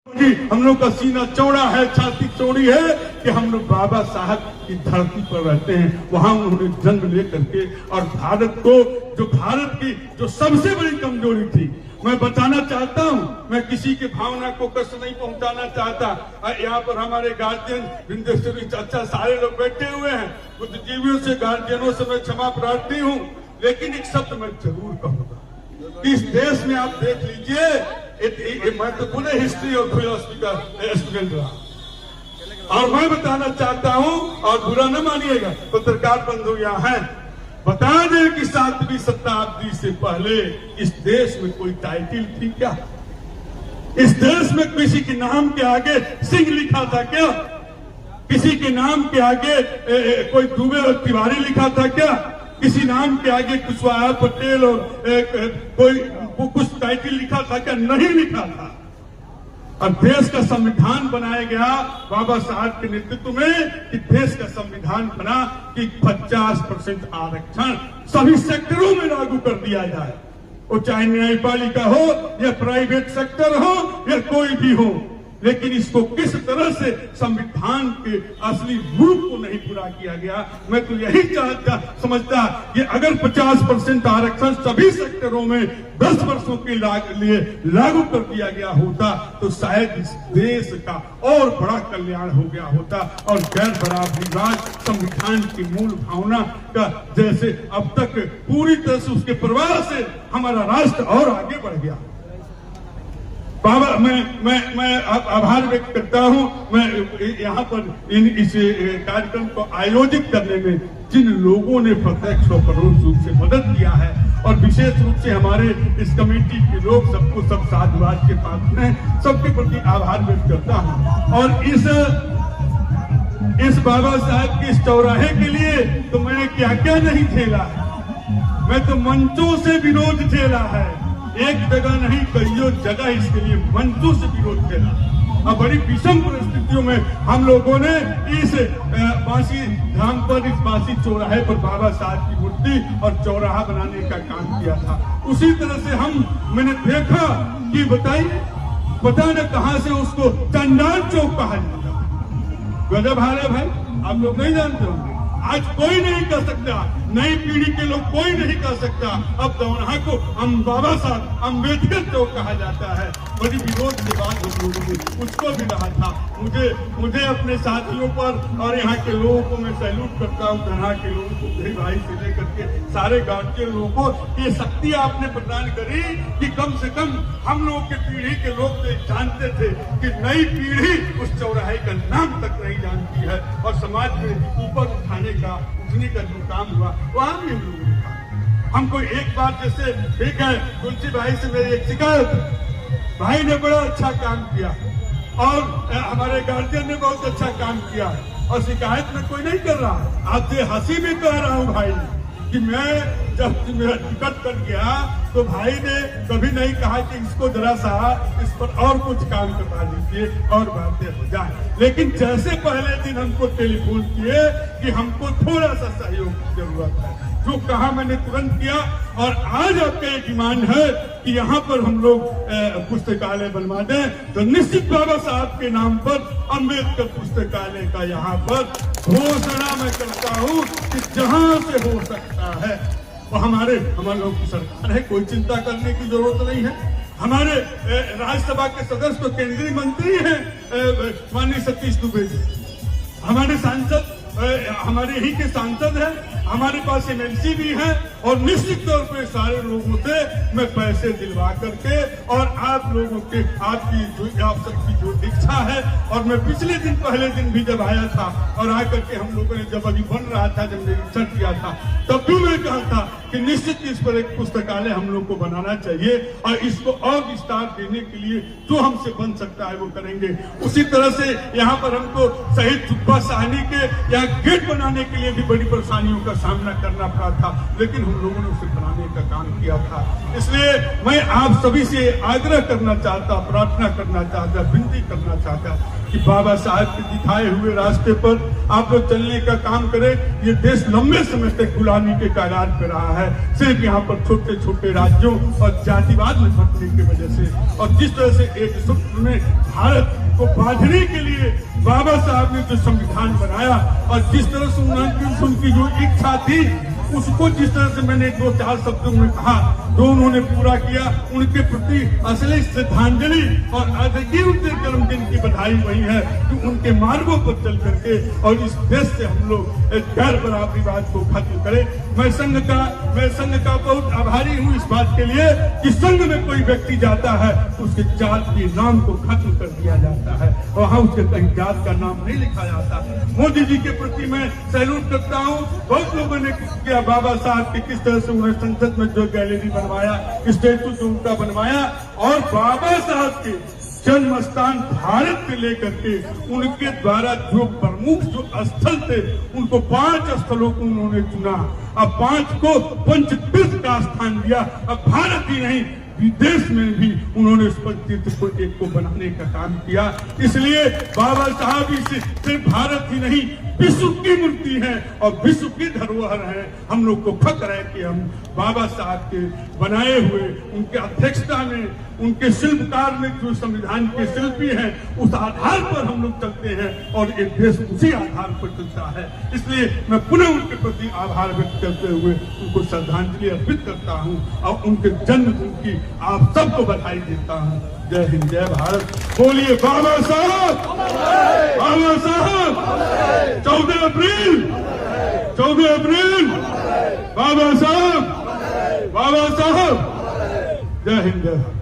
हम लोग का सीना चौड़ा है, छाती चौड़ी है कि हम लोग बाबा साहब की धरती पर रहते हैं। वहां उन्होंने जन्म लेकर के और भारत की जो सबसे बड़ी कमजोरी थी, मैं बताना चाहता हूं, मैं किसी की भावना को कष्ट नहीं पहुंचाना चाहता। यहाँ पर हमारे गार्जियन बिंदेश्वरी चाचा सारे लोग बैठे हुए हैं, बुद्धिजीवियों से गार्जियनों से मैं क्षमा प्रार्थी हूँ, लेकिन एक शब्द मैं जरूर कहूंगा कि इस देश में आप देख लीजिए, मैं तो पूरे हिस्ट्री और फिलोसफी का स्टूडेंट रहा और मैं बताना चाहता हूं, और बुरा न मानिएगा, पत्रकार बंधु यहाँ हैं, बता दें कि 7वीं शताब्दी से पहले इस देश में कोई टाइटल थी क्या? इस देश में किसी के नाम के आगे सिंह लिखा था क्या? किसी के नाम के आगे कोई दुबे और तिवारी लिखा था क्या? किसी नाम के आगे कुशवाहा पटेल और कोई कुछ टाइटल लिखा था क्या? नहीं लिखा था। और देश का संविधान बनाया गया बाबा साहब के नेतृत्व में, कि देश का संविधान बना कि 50% आरक्षण सभी सेक्टरों में लागू कर दिया जाए, वो चाहे न्यायपालिका हो या प्राइवेट सेक्टर हो या कोई भी हो। लेकिन इसको किस तरह से संविधान के असली रूप को नहीं पूरा किया गया। मैं तो यही समझता कि अगर 50% आरक्षण सभी सेक्टरों में 10 वर्षों के लिए लागू कर दिया गया होता तो शायद इस देश का और बड़ा कल्याण हो गया होता, और गैर बराबरीवाद संविधान की मूल भावना का जैसे अब तक पूरी तरह से उसके प्रभाव से हमारा राष्ट्र और आगे बढ़ गया। बाबा मैं आभार व्यक्त करता हूं। मैं यहाँ पर इस कार्यक्रम को आयोजित करने में जिन लोगों ने प्रत्यक्ष और परोक्ष रूप से मदद किया है, और विशेष रूप से हमारे इस कमेटी के लोग सबको सब साधुवाद के पात्र हैं, सबके प्रति आभार व्यक्त करता हूं। और इस बाबा साहब के इस चौराहे के लिए तो मैंने क्या क्या नहीं झेला है। मैं तो मंचों से विरोध झेला है, एक जगह नहीं कईयों जगह इसके लिए मंचों से विरोध किया। और बड़ी विषम परिस्थितियों में हम लोगों ने इस बांसी धाम पर, इस बांसी चौराहे पर बाबा साहब की मूर्ति और चौराहा बनाने का काम किया था। उसी तरह से मैंने देखा कि बताइए, पता न कहां से उसको चंडाल चौक कहा जाता है। गजब हाल है भाई, आप लोग नहीं जानते होंगे। आज कोई नहीं कर सकता, नई पीढ़ी के लोग कोई नहीं कर सकता। अब दौनहा को बाबा साहब अम्बेडकर चौक कहा जाता है। बड़ी विरोध के बाद हम लोगों ने उसको भी कहा था। मुझे अपने साथियों पर और यहाँ के लोगों को मैं सैल्यूट करता हूँ, यहाँ के लोगों को, भाई से लेकर के सारे गांव के लोगों को ये शक्ति आपने प्रदान करी कि कम से कम हम लोगों की पीढ़ी के लोग जानते थे कि नई पीढ़ी उस चौराहे का नाम तक नहीं जानती है, और समाज में ऊपर उठने का जो काम हुआ वहां भी हम लोगों ने कहा। हमको एक बात, जैसे ठीक है, तुलसी भाई से मेरी एक शिकायत, भाई ने बड़ा अच्छा काम किया और हमारे गार्जियन ने बहुत अच्छा काम किया, और शिकायत में कोई नहीं कर रहा। आपसे हंसी भी कह रहा हूं भाई कि मैं जब मेरा टिकट कट गया तो भाई ने कभी नहीं कहा कि इसको जरा सा इस पर और कुछ काम करवा दीजिए और बातें हो जाए। लेकिन जैसे पहले दिन हमको टेलीफोन किए कि हमको थोड़ा सा सहयोग की जरूरत है, जो कहा मैंने तुरंत किया। और आज आपका एक डिमांड है कि यहाँ पर हम लोग पुस्तकालय बनवा दें, तो निश्चित बाबा साहब के नाम पर अम्बेडकर पुस्तकालय का यहाँ पर घोषणा मैं करता हूँ कि जहाँ से हो सकता है वो हमारे लोगों की सरकार है, कोई चिंता करने की जरूरत नहीं है। हमारे राज्यसभा के सदस्य तो केंद्रीय मंत्री हैं माननीय सतीश दुबे जी, हमारे सांसद हमारे ही के सांसद हैं, हमारे पास एमएलसी भी है, और निश्चित तौर पे सारे लोगों से मैं पैसे दिलवा करके, और आप लोगों के आप सबकी जो इच्छा है, और मैं पिछले दिन पहले दिन भी जब आया था और आकर के हम लोगों ने जब अभी बन रहा था, जब निरीक्षण किया था, तब भी मैं कहा था कि निश्चित इस पर एक पुस्तकालय हम लोग को बनाना चाहिए, और इसको और विस्तार देने के लिए जो हमसे बन सकता है वो करेंगे। उसी तरह से यहाँ पर हमको शहीद सुब्बा साहनी के यहाँ गेट बनाने के लिए भी बड़ी परेशानियों का सामना करना पड़ा था, लेकिन हम लोगों ने उसे बनाने का काम किया था। इसलिए मैं आप सभी से आग्रह करना चाहता, प्रार्थना करना चाहता, विनती करना चाहता कि बाबा साहब के दिखाए हुए रास्ते पर आप लोग चलने का काम करें। ये देश लंबे समय तक गुलामी के कागार पे रहा है, सिर्फ यहाँ पर छोटे छोटे राज्यों और जातिवाद में फंसने की वजह से। और जिस तरह से एक सूत्र में भारत को बांधने के लिए बाबा साहब ने जो संविधान बनाया और जिस तरह से उनकी जो इच्छा थी, उसको जिस तरह से मैंने 2-4 शब्दों में कहा, जो उन्होंने पूरा किया, उनके प्रति असली श्रद्धांजलि और आदरणीय उनके जन्मदिन की बधाई वही है कि उनके मार्गों पर चल करके और इस देश से हम लोग एक गैर बराबरीवाद को खत्म करें। मैं संघ का बहुत आभारी हूँ इस बात के लिए कि संघ में कोई व्यक्ति जाता है, उसके जात के नाम को खत्म कर दिया जाता है, वहाँ उसके कहीं जात का नाम नहीं लिखा जाता। मोदी जी के प्रति मैं सैल्यूट करता हूँ। बहुत लोगों ने किया बाबा साहब की, किस तरह से उन्हें संसद में जो गैलरी बनवाया, स्टेचू जो उनका बनवाया, और बाबा साहब के जन्म स्थान भारत से लेकर के उनके द्वारा जो प्रमुख जो स्थल थे, उनको 5 स्थलों को उन्होंने चुना। अब 5 को पंचतीर्थ का स्थान दिया। अब भारत ही नहीं, विदेश में भी उन्होंने इस पंचतीर्थ को एक को बनाने का काम किया। इसलिए बाबा साहब इस सिर्फ भारत ही नहीं, विश्व की मूर्ति है और विश्व की धरोहर है। हम लोग को फक्र है कि हम बाबा साहब के बनाए हुए, उनके अध्यक्षता में, उनके शिल्पकार में जो संविधान के शिल्पी हैं, उस आधार पर हम लोग चलते हैं और एक देश उसी आधार पर चलता है। इसलिए मैं पुनः उनके प्रति आभार व्यक्त करते हुए उनको श्रद्धांजलि अर्पित करता हूँ और उनके जन्मदिन की आप सबको बधाई देता हूँ। जय हिंद, जय भारत। बोलिए बाबा साहब, बाबा साहब। 14 अप्रैल बाबा साहब, बाबा साहब। जय हिंद, जय भारत।